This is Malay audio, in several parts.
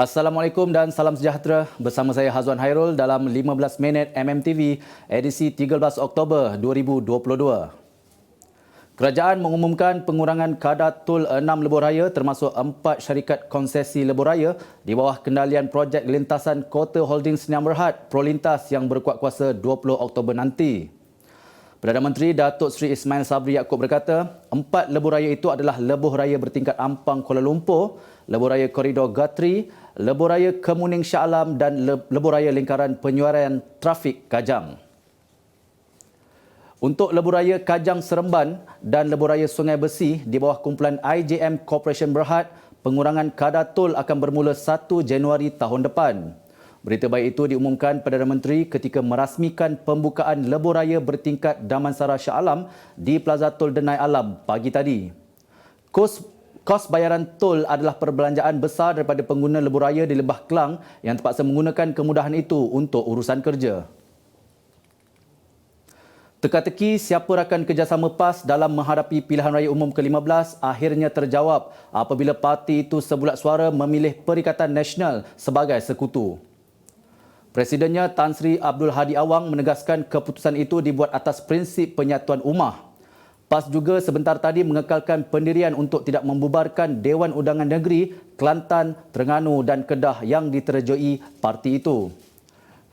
Assalamualaikum dan salam sejahtera. Bersama saya Hazwan Hairul dalam 15 minit MMTV edisi 13 Oktober 2022. Kerajaan mengumumkan pengurangan kadar tol 6 lebuh raya termasuk 4 syarikat konsesi lebuh raya di bawah kendalian projek lintasan Kota Holding Sdn Bhd Prolintas yang berkuat kuasa 20 Oktober nanti. Perdana Menteri Datuk Seri Ismail Sabri Yaakob berkata, 4 lebuh raya itu adalah lebuh raya bertingkat Ampang Kuala Lumpur, lebuh raya Koridor Guthrie, lebuh raya Kemuning Shah Alam dan lebuh raya lingkaran penyuairan trafik Kajang. Untuk lebuh raya Kajang Seremban dan lebuh raya Sungai Besi di bawah kumpulan IJM Corporation Berhad, pengurangan kadar tol akan bermula 1 Januari tahun depan. Berita baik itu diumumkan Perdana Menteri ketika merasmikan pembukaan lebuh raya bertingkat Damansara Shah Alam di Plaza Tol Denai Alam pagi tadi. Kos bayaran tol adalah perbelanjaan besar daripada pengguna lebuh raya di Lebah Kelang yang terpaksa menggunakan kemudahan itu untuk urusan kerja. Teka-teki siapa rakan kerjasama PAS dalam menghadapi pilihan raya umum ke-15 akhirnya terjawab apabila parti itu sebulat suara memilih Perikatan Nasional sebagai sekutu. Presidennya Tan Sri Abdul Hadi Awang menegaskan keputusan itu dibuat atas prinsip penyatuan ummah. PAS juga sebentar tadi mengekalkan pendirian untuk tidak membubarkan Dewan Undangan Negeri Kelantan, Terengganu dan Kedah yang diterjui parti itu.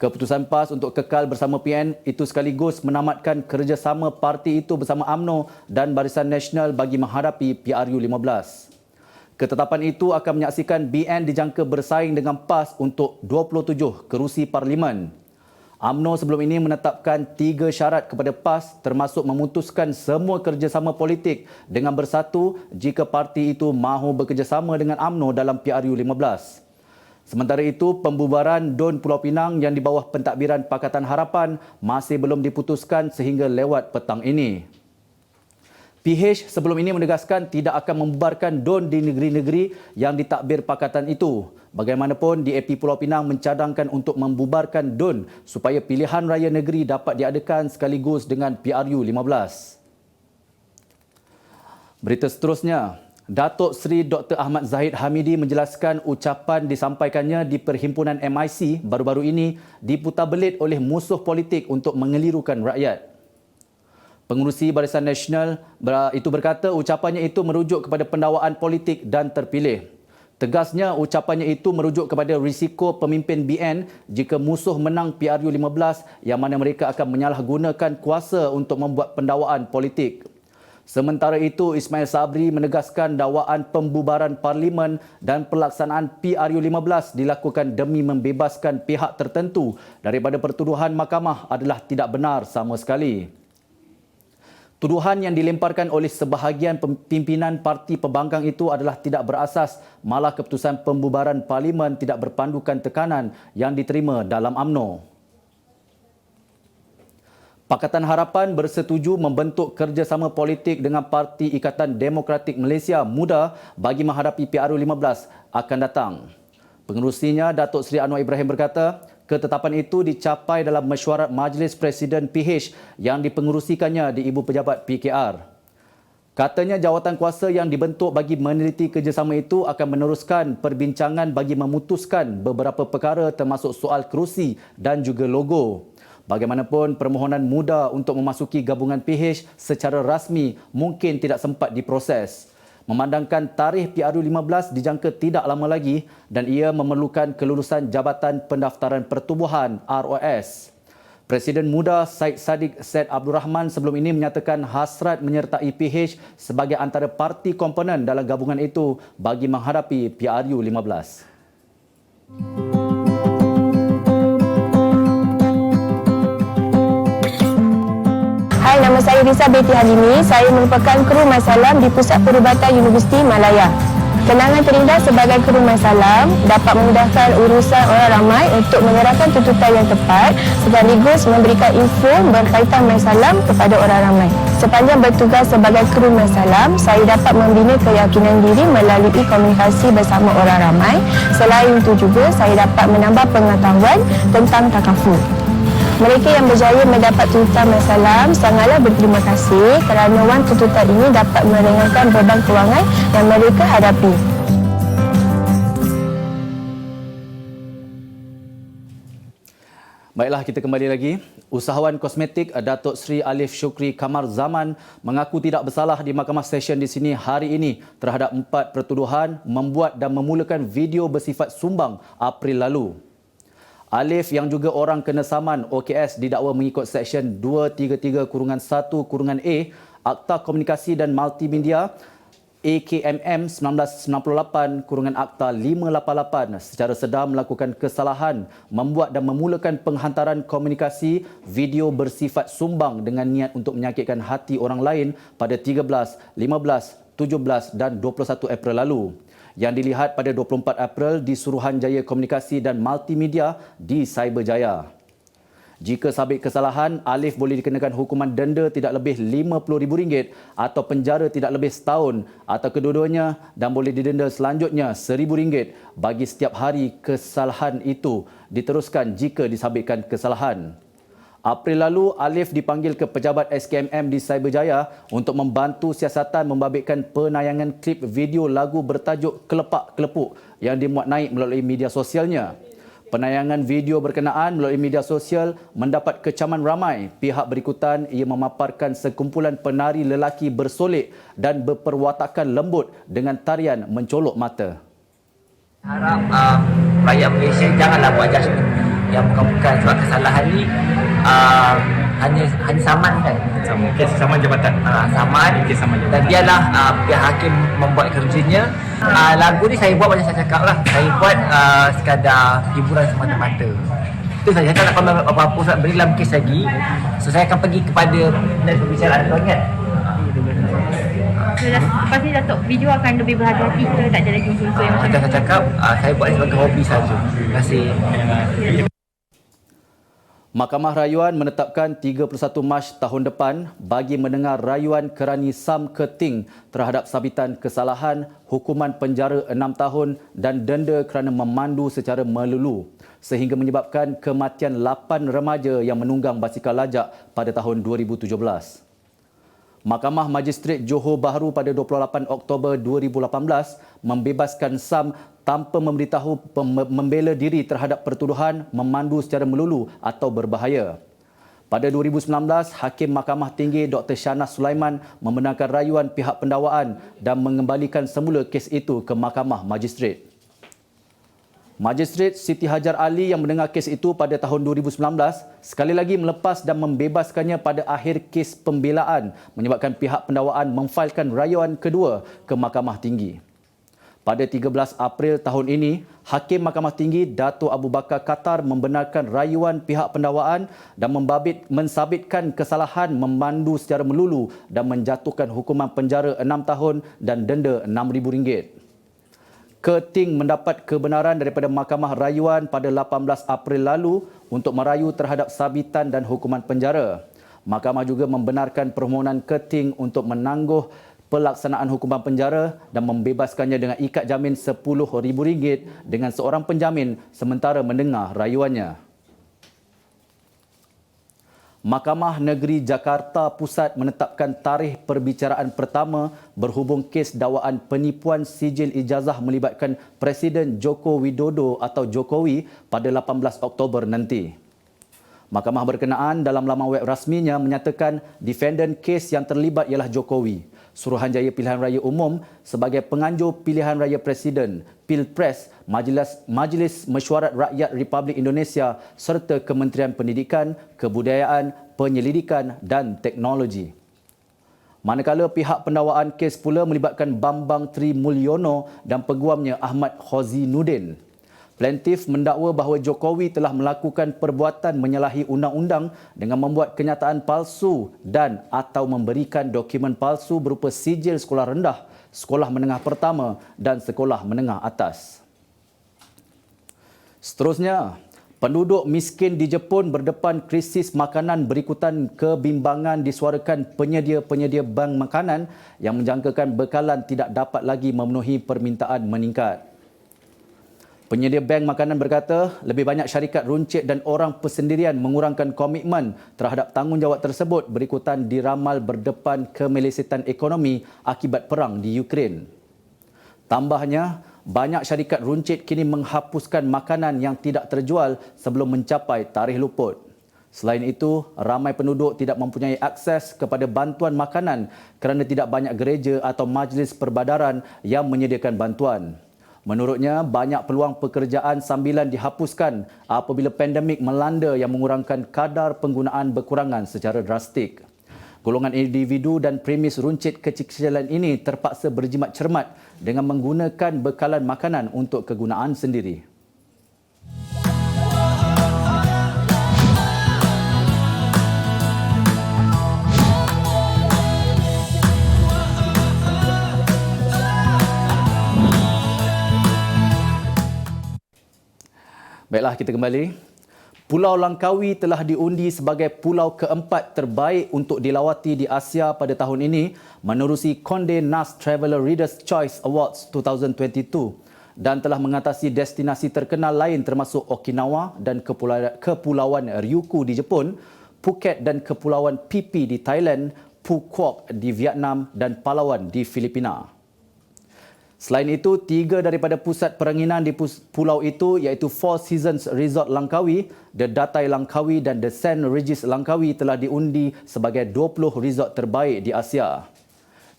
Keputusan PAS untuk kekal bersama PN itu sekaligus menamatkan kerjasama parti itu bersama UMNO dan Barisan Nasional bagi menghadapi PRU 15. Ketetapan itu akan menyaksikan BN dijangka bersaing dengan PAS untuk 27 kerusi Parlimen. UMNO sebelum ini menetapkan 3 syarat kepada PAS termasuk memutuskan semua kerjasama politik dengan bersatu jika parti itu mahu bekerjasama dengan UMNO dalam PRU 15. Sementara itu, pembubaran DUN Pulau Pinang yang di bawah pentadbiran Pakatan Harapan masih belum diputuskan sehingga lewat petang ini. PH sebelum ini menegaskan tidak akan membubarkan DUN di negeri-negeri yang ditadbir pakatan itu. Bagaimanapun, DAP Pulau Pinang mencadangkan untuk membubarkan DUN supaya pilihan raya negeri dapat diadakan sekaligus dengan PRU 15. Berita seterusnya, Datuk Seri Dr. Ahmad Zahid Hamidi menjelaskan ucapan disampaikannya di Perhimpunan MIC baru-baru ini diputar belit oleh musuh politik untuk mengelirukan rakyat. Pengurusi Barisan Nasional itu berkata ucapannya itu merujuk kepada pendakwaan politik dan terpilih. Tegasnya ucapannya itu merujuk kepada risiko pemimpin BN jika musuh menang PRU 15 yang mana mereka akan menyalahgunakan kuasa untuk membuat pendakwaan politik. Sementara itu, Ismail Sabri menegaskan dakwaan pembubaran Parlimen dan pelaksanaan PRU 15 dilakukan demi membebaskan pihak tertentu daripada pertuduhan mahkamah adalah tidak benar sama sekali. Tuduhan yang dilemparkan oleh sebahagian pimpinan parti pembangkang itu adalah tidak berasas, malah keputusan pembubaran Parlimen tidak berpandukan tekanan yang diterima dalam UMNO. Pakatan Harapan bersetuju membentuk kerjasama politik dengan Parti Ikatan Demokratik Malaysia MUDA bagi menghadapi PRU 15 akan datang. Pengerusinya, Datuk Seri Anwar Ibrahim berkata, ketetapan itu dicapai dalam mesyuarat Majlis Presiden PH yang dipengerusikannya di Ibu Pejabat PKR. Katanya jawatan kuasa yang dibentuk bagi meneliti kerjasama itu akan meneruskan perbincangan bagi memutuskan beberapa perkara termasuk soal kerusi dan juga logo. Bagaimanapun, permohonan MUDA untuk memasuki gabungan PH secara rasmi mungkin tidak sempat diproses. Memandangkan tarikh PRU 15 dijangka tidak lama lagi dan ia memerlukan kelulusan Jabatan Pendaftaran Pertubuhan ROS. Presiden MUDA Syed Saddiq Said Abdul Rahman sebelum ini menyatakan hasrat menyertai PH sebagai antara parti komponen dalam gabungan itu bagi menghadapi PRU 15. Hai, nama saya Risa Beti Halimi. Saya merupakan kru Masalam di Pusat Perubatan Universiti Malaya. Kenangan terindah sebagai kru Masalam dapat memudahkan urusan orang ramai untuk menyerahkan tuntutan yang tepat sekaligus memberikan info berkaitan Masalam kepada orang ramai. Sepanjang bertugas sebagai kru Masalam, saya dapat membina keyakinan diri melalui komunikasi bersama orang ramai. Selain itu juga, saya dapat menambah pengetahuan tentang takaful. Mereka yang berjaya mendapat tuntutan Masalam sangatlah berterima kasih kerana wang tuntutan ini dapat meringankan beban kewangan yang mereka hadapi. Baiklah, kita kembali lagi. Usahawan kosmetik Datuk Seri Alif Shukri Kamar Zaman mengaku tidak bersalah di Mahkamah Session di sini hari ini terhadap 4 pertuduhan membuat dan memulakan video bersifat sumbang April lalu. Alif yang juga orang kena saman OKS didakwa mengikut Seksyen 233-1-A Akta Komunikasi dan Multimedia AKMM 1998-Akta 588 secara sedar melakukan kesalahan membuat dan memulakan penghantaran komunikasi video bersifat sumbang dengan niat untuk menyakitkan hati orang lain pada 13, 15, 17 dan 21 April lalu yang dilihat pada 24 April di Suruhanjaya Komunikasi dan Multimedia di Cyberjaya. Jika sabit kesalahan, Alif boleh dikenakan hukuman denda tidak lebih RM50,000 atau penjara tidak lebih setahun atau kedua-duanya dan boleh didenda selanjutnya RM1,000 bagi setiap hari kesalahan itu diteruskan jika disabitkan kesalahan. April lalu, Alif dipanggil ke pejabat SKMM di Cyberjaya untuk membantu siasatan membabitkan penayangan klip video lagu bertajuk Kelepak-Kelepuk yang dimuat naik melalui media sosialnya. Penayangan video berkenaan melalui media sosial mendapat kecaman ramai. Pihak berikutan ia memaparkan sekumpulan penari lelaki bersolek dan berperwatakan lembut dengan tarian mencolok mata. Harap rakyat Malaysia janganlah buat judgement yang bukan sebab kesalahan ni hanya saman kan. Kes saman jabatan. Saman. Kes saman jabatan. Dan biarlah pihak hakim membuat kerjanya. Lagu ni saya buat macam saya cakap lah. Saya buat sekadar hiburan semata-mata. Itu saja. Saya tak nak komen apa-apa sebab beri dalam kes lagi. So saya akan pergi kepada pembicaraan tuan kan. Lepas ni Datuk, video akan lebih berhati-hati ke tak ada lagi unsur-unsur yang macam Macam saya cakap, saya buat ni sebagai hobi saja. Terima kasih. Mahkamah Rayuan menetapkan 31 Mac tahun depan bagi mendengar rayuan kerani Sam Keting terhadap sabitan kesalahan, hukuman penjara 6 tahun dan denda kerana memandu secara melulu sehingga menyebabkan kematian 8 remaja yang menunggang basikal lajak pada tahun 2017. Mahkamah Magistrate Johor Bahru pada 28 Oktober 2018 membebaskan Sam tanpa memberitahu membela diri terhadap pertuduhan memandu secara melulu atau berbahaya. Pada 2019, Hakim Mahkamah Tinggi Dr. Shahnaz Sulaiman membenarkan rayuan pihak pendakwaan dan mengembalikan semula kes itu ke Mahkamah Magistrate. Magistrate Siti Hajar Ali yang mendengar kes itu pada tahun 2019 sekali lagi melepas dan membebaskannya pada akhir kes pembelaan menyebabkan pihak pendakwaan memfailkan rayuan kedua ke Mahkamah Tinggi. Pada 13 April tahun ini, Hakim Mahkamah Tinggi Dato' Abu Bakar Katar membenarkan rayuan pihak pendakwaan dan mensabitkan kesalahan memandu secara melulu dan menjatuhkan hukuman penjara 6 tahun dan denda RM6,000. Keting mendapat kebenaran daripada Mahkamah Rayuan pada 18 April lalu untuk merayu terhadap sabitan dan hukuman penjara. Mahkamah juga membenarkan permohonan Keting untuk menangguh pelaksanaan hukuman penjara dan membebaskannya dengan ikat jamin RM10,000 dengan seorang penjamin sementara mendengar rayuannya. Mahkamah Negeri Jakarta Pusat menetapkan tarikh perbicaraan pertama berhubung kes dakwaan penipuan sijil ijazah melibatkan Presiden Joko Widodo atau Jokowi pada 18 Oktober nanti. Mahkamah berkenaan dalam laman web rasminya menyatakan defendant kes yang terlibat ialah Jokowi, Suruhanjaya Pilihan Raya Umum sebagai penganjur pilihan raya Presiden, Pilpres, Majlis Mesyuarat Rakyat Republik Indonesia serta Kementerian Pendidikan, Kebudayaan, Penyelidikan dan Teknologi. Manakala pihak pendakwaan kes pula melibatkan Bambang Tri Mulyono dan peguamnya Ahmad Khozinuddin. Plaintiff mendakwa bahawa Jokowi telah melakukan perbuatan menyalahi undang-undang dengan membuat kenyataan palsu dan atau memberikan dokumen palsu berupa sijil sekolah rendah, sekolah menengah pertama dan sekolah menengah atas. Seterusnya, penduduk miskin di Jepun berdepan krisis makanan berikutan kebimbangan disuarakan penyedia-penyedia bank makanan yang menjangkakan bekalan tidak dapat lagi memenuhi permintaan meningkat. Penyedia bank makanan berkata lebih banyak syarikat runcit dan orang persendirian mengurangkan komitmen terhadap tanggungjawab tersebut berikutan diramal berdepan kemelesetan ekonomi akibat perang di Ukraine. Tambahnya, banyak syarikat runcit kini menghapuskan makanan yang tidak terjual sebelum mencapai tarikh luput. Selain itu, ramai penduduk tidak mempunyai akses kepada bantuan makanan kerana tidak banyak gereja atau majlis perbadaran yang menyediakan bantuan. Menurutnya, banyak peluang pekerjaan sambilan dihapuskan apabila pandemik melanda yang mengurangkan kadar penggunaan berkurangan secara drastik. Golongan individu dan premis runcit kecil-kecilan ini terpaksa berjimat cermat dengan menggunakan bekalan makanan untuk kegunaan sendiri. Baiklah, kita kembali. Pulau Langkawi telah diundi sebagai pulau keempat terbaik untuk dilawati di Asia pada tahun ini menerusi Condé Nast Traveller Reader's Choice Awards 2022 dan telah mengatasi destinasi terkenal lain termasuk Okinawa dan Kepulauan Ryukyu di Jepun, Phuket dan Kepulauan Phi Phi di Thailand, Phu Quoc di Vietnam dan Palawan di Filipina. Selain itu, 3 daripada pusat peranginan di pulau itu iaitu Four Seasons Resort Langkawi, The Datai Langkawi dan The St. Regis Langkawi telah diundi sebagai 20 resort terbaik di Asia.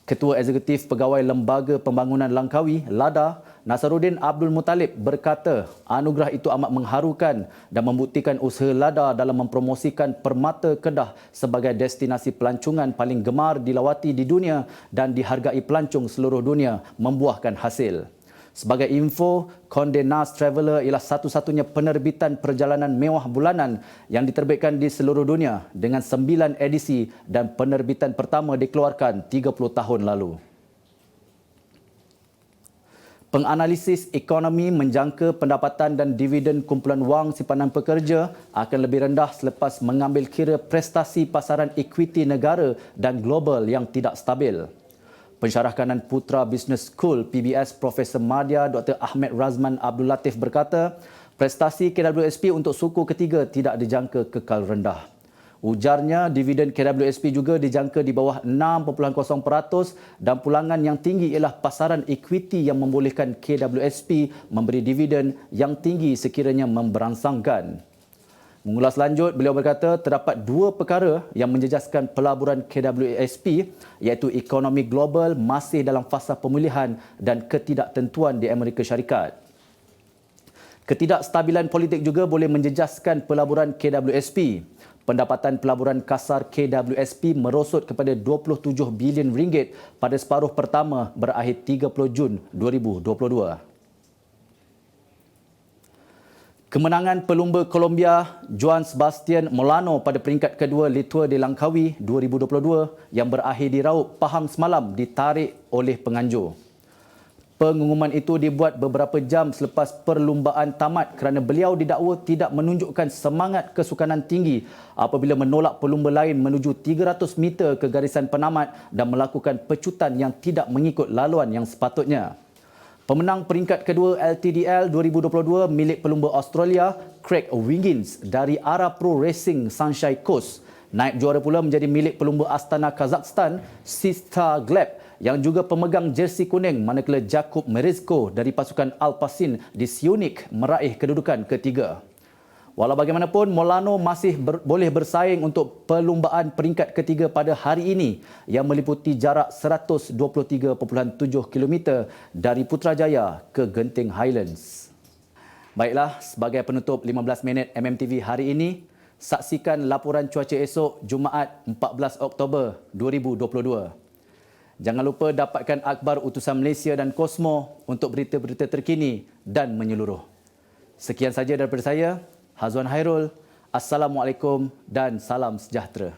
Ketua Eksekutif Pegawai Lembaga Pembangunan Langkawi, LADA, Nasaruddin Abdul Muttalib berkata anugerah itu amat mengharukan dan membuktikan usaha LADA dalam mempromosikan Permata Kedah sebagai destinasi pelancongan paling gemar dilawati di dunia dan dihargai pelancong seluruh dunia membuahkan hasil. Sebagai info, Condé Nast Traveller ialah satu-satunya penerbitan perjalanan mewah bulanan yang diterbitkan di seluruh dunia dengan 9 edisi dan penerbitan pertama dikeluarkan 30 tahun lalu. Penganalisis ekonomi menjangka pendapatan dan dividen kumpulan wang simpanan pekerja akan lebih rendah selepas mengambil kira prestasi pasaran ekwiti negara dan global yang tidak stabil. Pensyarah kanan Putra Business School PBS Profesor Madya Dr. Ahmed Razman Abdul Latif berkata, prestasi KWSP untuk suku ketiga tidak dijangka kekal rendah. Ujarnya, dividen KWSP juga dijangka di bawah 6.0% dan pulangan yang tinggi ialah pasaran ekwiti yang membolehkan KWSP memberi dividen yang tinggi sekiranya memberangsangkan. Mengulas lanjut, beliau berkata terdapat 2 perkara yang menjejaskan pelaburan KWSP iaitu ekonomi global masih dalam fasa pemulihan dan ketidaktentuan di Amerika Syarikat. Ketidakstabilan politik juga boleh menjejaskan pelaburan KWSP. Pendapatan pelaburan kasar KWSP merosot kepada 27 bilion ringgit pada separuh pertama berakhir 30 Jun 2022. Kemenangan pelumba Colombia Juan Sebastian Molano pada peringkat kedua Le Tour de Langkawi 2022 yang berakhir di raup Pahang semalam ditarik oleh penganjur. Pengumuman itu dibuat beberapa jam selepas perlumbaan tamat kerana beliau didakwa tidak menunjukkan semangat kesukanan tinggi apabila menolak pelumba lain menuju 300 meter ke garisan penamat dan melakukan pecutan yang tidak mengikut laluan yang sepatutnya. Pemenang peringkat kedua LTDL 2022 milik pelumba Australia, Craig Wiggins dari Ara Pro Racing Sunshine Coast. Naib juara pula menjadi milik pelumba Astana Kazakhstan, Sista Gleb yang juga pemegang jersey kuning manakala Jakub Merezko dari pasukan Alpecin di Siunik meraih kedudukan ketiga. Walau bagaimanapun, Molano masih boleh bersaing untuk perlumbaan peringkat ketiga pada hari ini yang meliputi jarak 123.7 km dari Putrajaya ke Genting Highlands. Baiklah, sebagai penutup 15 minit MMTV hari ini, saksikan laporan cuaca esok Jumaat 14 Oktober 2022. Jangan lupa dapatkan akhbar utusan Malaysia dan Kosmo untuk berita-berita terkini dan menyeluruh. Sekian saja daripada saya, Hazwan Hairul. Assalamualaikum dan salam sejahtera.